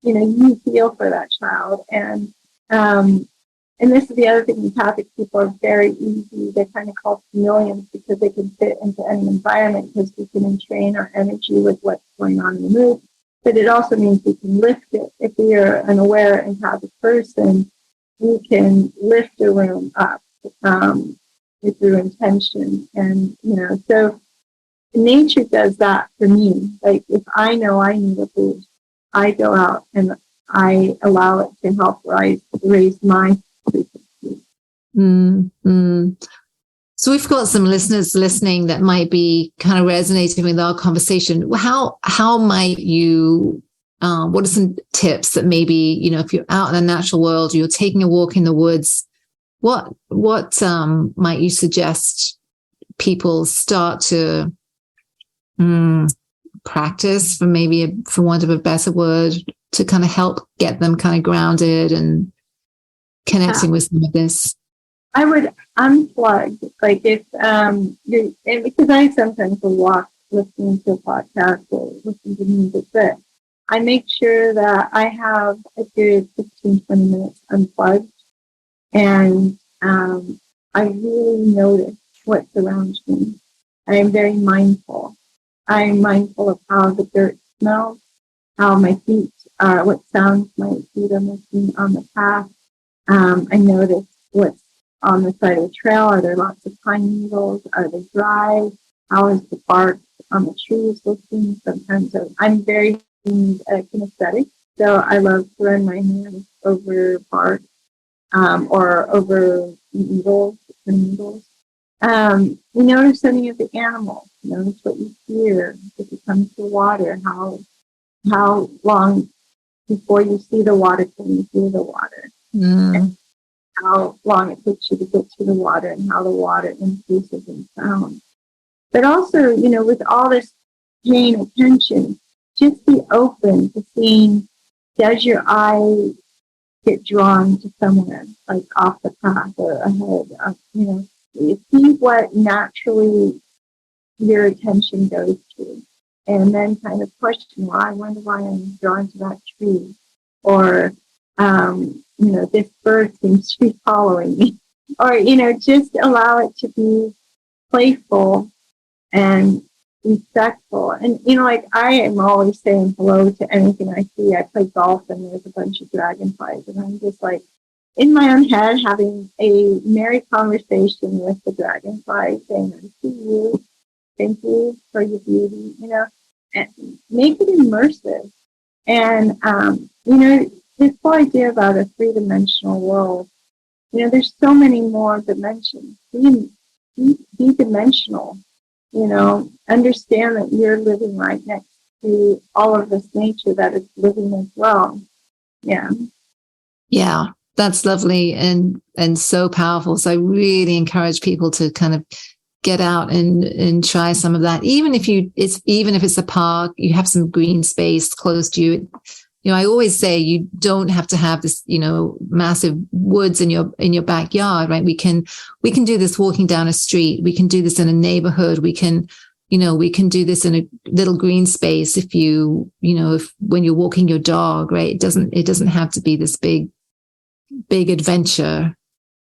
A: you feel for that child. And this is the other thing, empathic people are very easy. They're kind of called chameleons because they can fit into any environment because we can entrain our energy with what's going on in the mood. But it also means we can lift it. If we are an aware empathic person, we can lift a room up through intention. And, so nature does that for me. Like if I know I need a boost, I go out and I allow it to help raise my frequency.
B: So we've got some listeners listening that might be kind of resonating with our conversation. How might you, what are some tips that maybe, if you're out in the natural world, you're taking a walk in the woods, what might you suggest people start to practice, for want of a better word, to kind of help get them kind of grounded and connecting with some of this?
A: I would unplug, like if and because I sometimes will walk listening to a podcast or listening to music, but I make sure that I have a good 15, 20 minutes unplugged, and I really notice what's around me. I am very mindful. I'm mindful of how the dirt smells, how my feet are, what sounds my feet are making on the path. I notice what's on the side of the trail. Are there lots of pine needles? Are they dry? How is the bark on the trees looking? Sometimes I'm very kinesthetic, so I love to run my hands over bark or over needles. You notice any of the animals. Notice what you hear. If you come to water, how long before you see the water can you hear the water? And how long it takes you to get to the water and how the water increases in sound. But also, with all this paying attention, just be open to seeing, does your eye get drawn to somewhere, like off the path or ahead? You see what naturally your attention goes to. And then kind of question, well, I wonder why I'm drawn to that tree. Or, this bird seems to be following me. Or, just allow it to be playful and respectful. And, like I am always saying hello to anything I see. I play golf and there's a bunch of dragonflies. And I'm just like in my own head having a merry conversation with the dragonfly saying, I see you. Thank you for your beauty, and make it immersive. And, this whole idea about a three-dimensional world, there's so many more dimensions. Be dimensional, understand that you're living right next to all of this nature that is living as well. Yeah.
B: Yeah, that's lovely and so powerful. So I really encourage people to kind of get out and try some of that. Even if it's a park, you have some green space close to you. I always say you don't have to have this, massive woods in your backyard, right? We can do this walking down a street. We can do this in a neighborhood. We can do this in a little green space. If when you're walking your dog, right? It doesn't have to be this big adventure.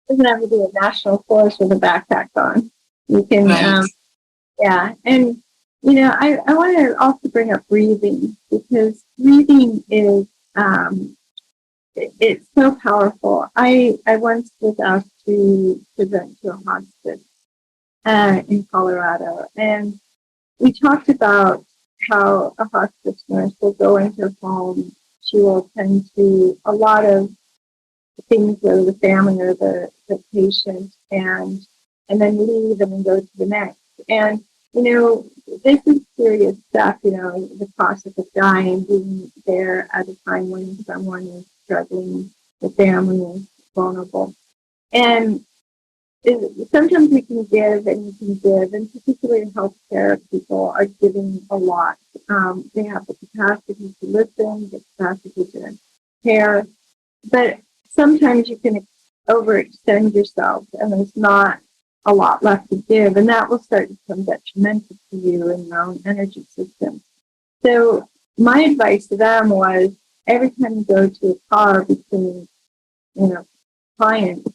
A: It doesn't have to be a national forest with a backpack on. You can, right. Yeah. And, I want to also bring up breathing, because breathing is, it's so powerful. I once was asked to present to a hospice in Colorado, and we talked about how a hospice nurse will go into a home. She will tend to a lot of things with the family or the patient, and then leave and then go to the next. And, this is serious stuff, the process of dying, being there at a time when someone is struggling, the family is vulnerable. And sometimes we can give and particularly healthcare people are giving a lot. They have the capacity to listen, the capacity to care, but sometimes you can overextend yourself and there's not a lot left to give, and that will start to become detrimental to you and your own energy system. So my advice to them was, every time you go to a car between, clients,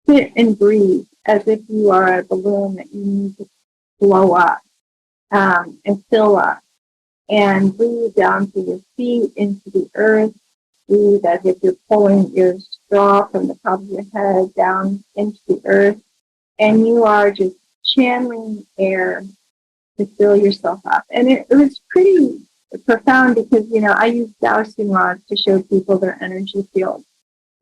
A: sit and breathe as if you are a balloon that you need to blow up and fill up, and breathe down to your feet into the earth. Breathe as if you're pulling your straw from the top of your head down into the earth, and you are just channeling air to fill yourself up. And it was pretty profound because, I use dowsing rods to show people their energy field.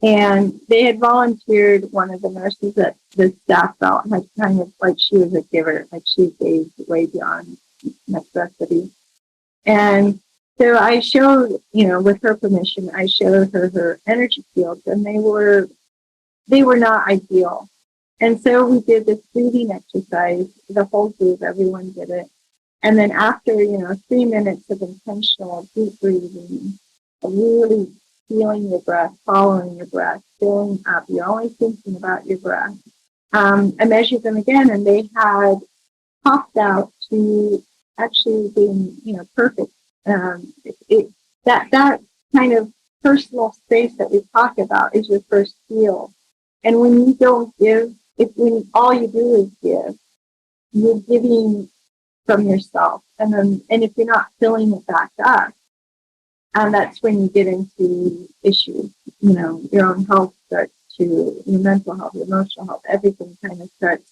A: And they had volunteered, one of the nurses that the staff felt had kind of like she was a giver, like she gave way beyond necessity. And so I showed, with her permission, I showed her energy fields, and they were not ideal. And so we did this breathing exercise, the whole group, everyone did it. And then after, 3 minutes of intentional deep breathing, really feeling your breath, following your breath, filling up, you're only thinking about your breath. I measured them again, and they had popped out to actually being, perfect. That kind of personal space that we talk about is your first feel. And when you don't give, when all you do is give, you're giving from yourself. And if you're not filling it back up, and that's when you get into issues. Your own health starts to, your mental health, your emotional health, everything kind of starts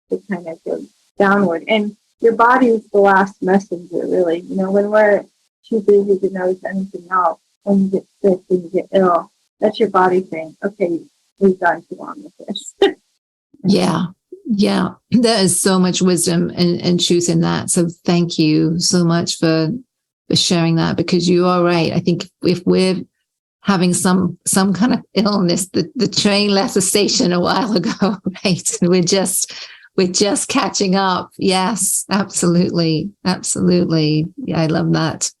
A: to kind of go downward. And your body is the last messenger, really. When we're too busy to notice anything else, when you get sick, when you get ill, that's your body saying, okay, we've gone too long with this.
B: Yeah. There is so much wisdom and truth in that. So thank you so much for sharing that, because you are right. I think if we're having some kind of illness, the train left the station a while ago, right? And we're just catching up. Yes, absolutely. Yeah, I love that.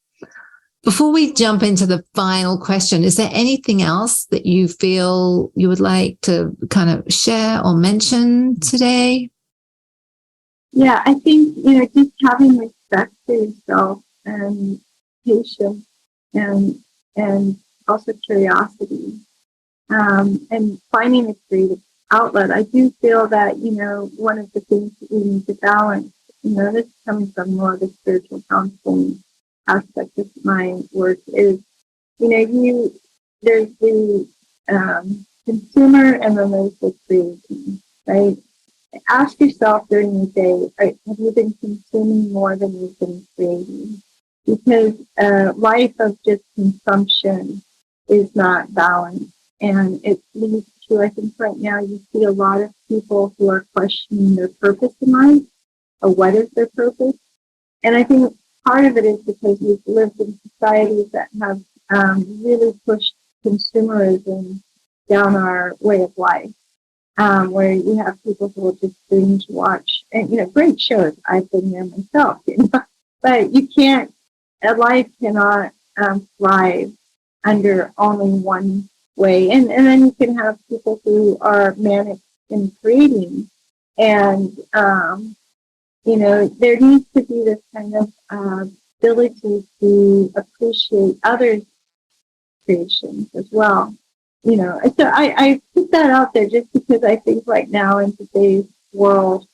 B: Before we jump into the final question, is there anything else that you feel you would like to kind of share or mention today?
A: Yeah, I think, just having respect for yourself and patience and also curiosity, and finding a creative outlet. I do feel that, one of the things that we need to balance, this is coming from more of the spiritual counseling aspect of my work, is, there's the consumer and then there's the creating, right? Ask yourself during the day, have you been consuming more than you've been creating? Because life of just consumption is not balanced. And it leads to, I think right now you see a lot of people who are questioning their purpose in life, or what is their purpose. And I think part of it is because we've lived in societies that have really pushed consumerism down our way of life. Where you have people who will just binge watch, and great shows. I've been there myself, but you can't. A life cannot thrive under only one way, and then you can have people who are manic in creating, and there needs to be this kind of ability to appreciate others' creations as well. So I put that out there just because I think right now in today's world,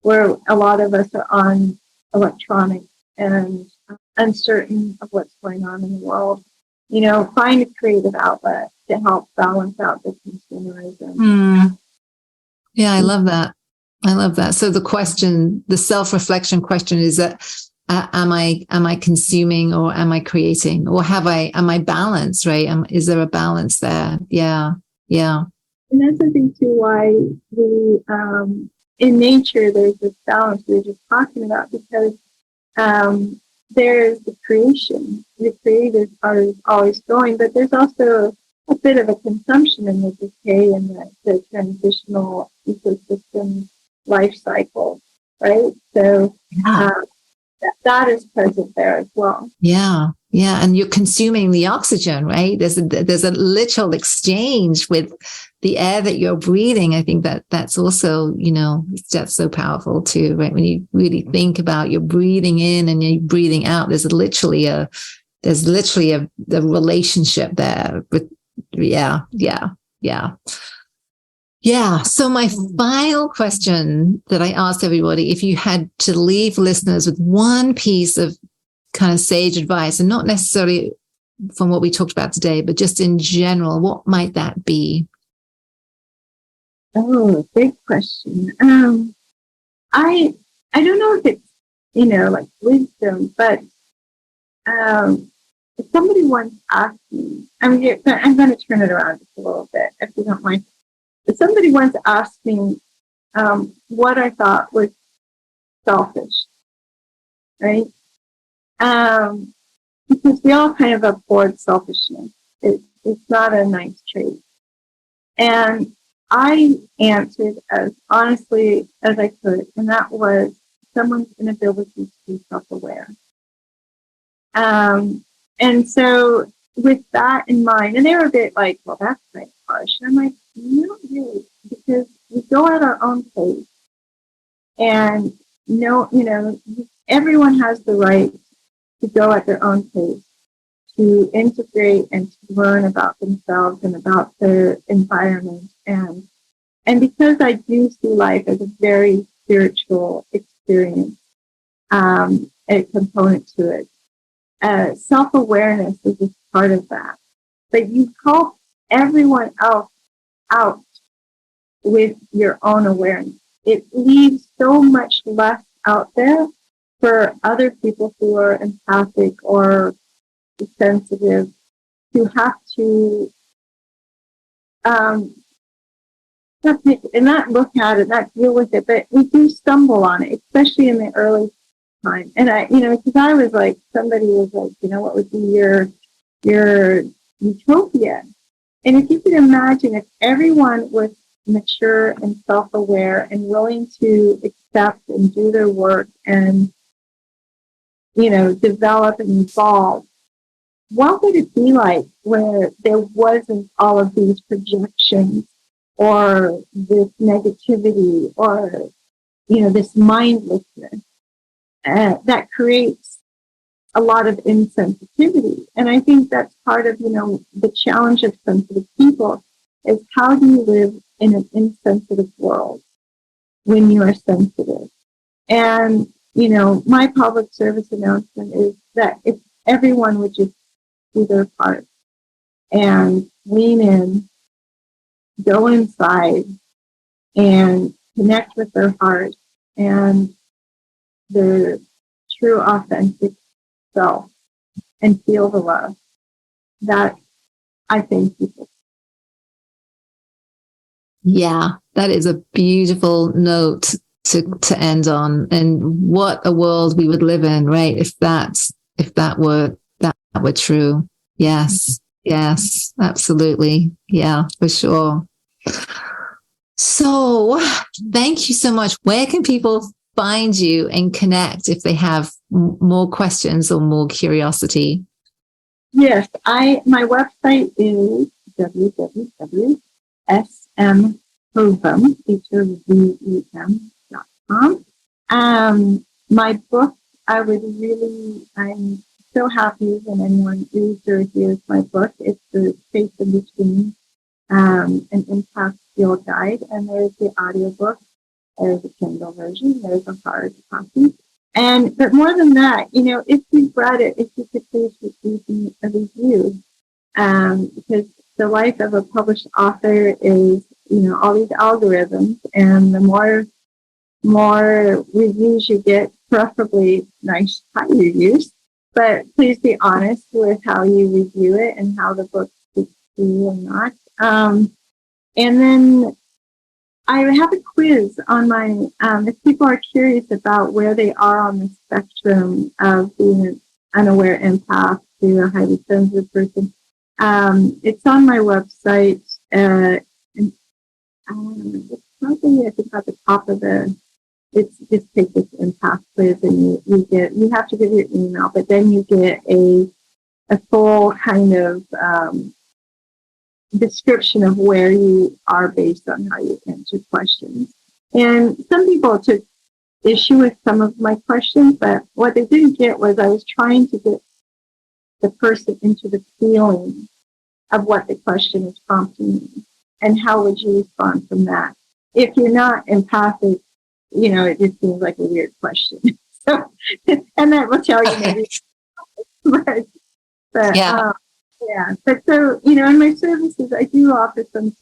A: where a lot of us are on electronics and uncertain of what's going on in the world, find a creative outlet to help balance out the consumerism.
B: Yeah, I love that. So the self-reflection question is that, am I consuming or am I creating, or am I balanced, right? Is there a balance there? Yeah.
A: And that's the thing too, why we, in nature, there's this balance we were just talking about, because there's the creation. The creative part is always going, but there's also a bit of a consumption in the decay and the transitional ecosystem life cycle, right? So that is present there as well.
B: Yeah. Yeah. And you're consuming the oxygen, right? There's a literal exchange with the air that you're breathing. I think that's also, that's so powerful too, right? When you really think about you're breathing in and you're breathing out, there's literally a relationship there. But yeah. So my final question that I asked everybody, if you had to leave listeners with one piece of kind of sage advice, and not necessarily from what we talked about today, but just in general, what might that be?
A: Oh, big question. I don't know if it's, like wisdom, but if somebody once asked me, I'm going to turn it around just a little bit, if you don't mind. If somebody once asked me what I thought was selfish, right? Because we all kind of abhor selfishness. It's not a nice trait. And I answered as honestly as I could, and that was someone's inability to be self-aware. And so with that in mind, and they were a bit like, well, that's quite harsh. And I'm like, not really, because we go at our own pace. And everyone has the right to go at their own pace, to integrate and to learn about themselves and about their environment. And because I do see life as a very spiritual experience, a component to it, self-awareness is just part of that. But you help everyone else out with your own awareness. It leaves so much less out there for other people who are empathic or sensitive to have to not look at it, not deal with it, but we do stumble on it, especially in the early time. And because I was like, somebody was like, what would be your utopia? And if you could imagine if everyone was mature and self-aware and willing to accept and do their work and, develop and evolve, what would it be like where there wasn't all of these projections or this negativity or, this mindlessness that creates a lot of insensitivity? And I think that's part of, the challenge of sensitive people is how do you live in an insensitive world when you are sensitive? And, my public service announcement is that if everyone would just do their part and lean in, go inside, and connect with their heart and their true, authentic self and feel the love that I think people.
B: Yeah, that is a beautiful note to end on. And what a world we would live in, right? If that were true. Yes. Yes, absolutely. Yeah, for sure. So thank you so much. Where can people find you and connect if they have more questions or more curiosity?
A: Yes, my website is www.smhovem.com. My book, I'm so happy when anyone reads or hears my book. It's The Space in Between, an empath field guide, and there's the audiobook, there's a Kindle version, there's a hard copy. But more than that, if you've read it, if you could please leave me a review, because the life of a published author is, all these algorithms, and the more reviews you get, preferably nice high reviews, but please be honest with how you review it and how the book speaks to you or not. And then I have a quiz on my, if people are curious about where they are on the spectrum of being an unaware empath to a highly sensitive person. It's on my website, and it's probably, I think, at the top of it's just take this empath quiz, and you have to give your email, but then you get a a full kind of description of where you are based on how you answer questions. And some people took issue with some of my questions, but what they didn't get was I was trying to get the person into the feeling of what the question is prompting you, and how would you respond from that. If you're not empathic, it just seems like a weird question. So, and that will tell you maybe. but
B: Yeah.
A: yeah. But so, in my services, I do offer some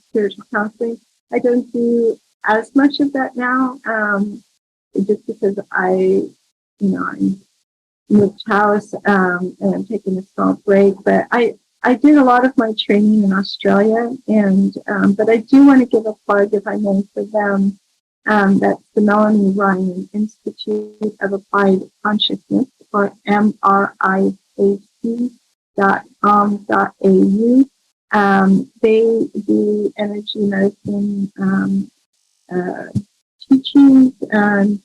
A: spiritual counseling. I don't do as much of that now, just because I moved house, and I'm taking a small break. But I did a lot of my training in Australia, and but I do want to give a plug, if I may, for them. That's the Melanie Ryan Institute of Applied Consciousness, or MRIAC.com.au. They do energy medicine teachings, and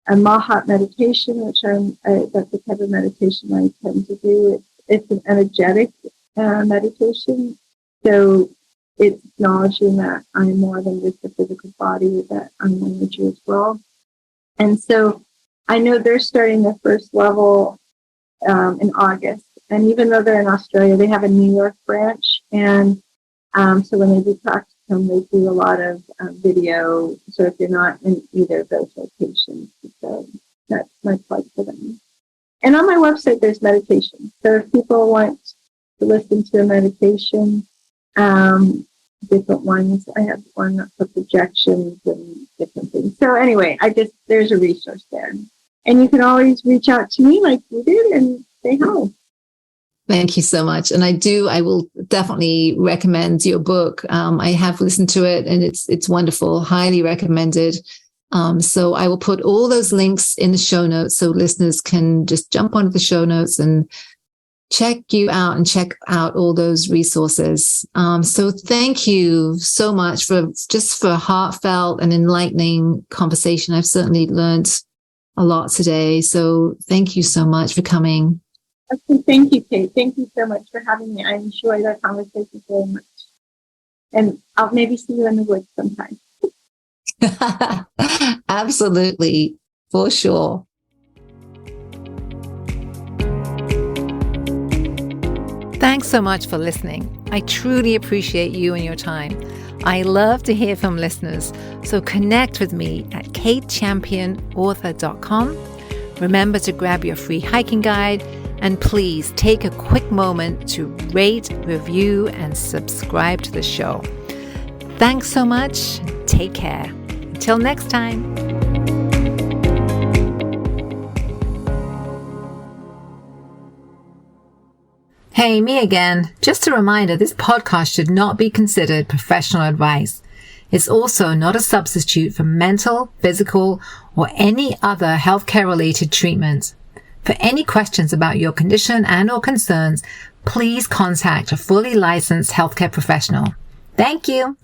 A: a Mahat meditation, which that's the type of meditation I tend to do. It's an energetic meditation, so it's acknowledging that I'm more than just a physical body, that I'm energy as well. And so I know they're starting their first level in August. And even though they're in Australia, they have a New York branch. And so when they do practicum, they do a lot of video. So if you're not in either of those locations, so that's my plug for them. And on my website, there's meditation. So if people want to listen to a meditation, different ones. I have one for projections and different things. So anyway, there's a resource there. And you can always reach out to me like you did and say hi.
B: Thank you so much. And I will definitely recommend your book. I have listened to it and it's wonderful, highly recommended. So I will put all those links in the show notes so listeners can just jump onto the show notes and check you out and check out all those resources. So thank you so much for a heartfelt and enlightening conversation. I've certainly learned a lot today. So thank you so much for coming.
A: Okay, thank you, Kate. Thank you so much for having me. I enjoyed our conversation very much. And I'll maybe see you in the woods sometime.
B: Absolutely, for sure. Thanks so much for listening. I truly appreciate you and your time. I love to hear from listeners, so connect with me at katechampionauthor.com. Remember to grab your free hiking guide, and please take a quick moment to rate, review, and subscribe to the show. Thanks so much. Take care. Until next time. Hey, me again. Just a reminder, this podcast should not be considered professional advice. It's also not a substitute for mental, physical, or any other healthcare-related treatment. For any questions about your condition and or concerns, please contact a fully licensed healthcare professional. Thank you.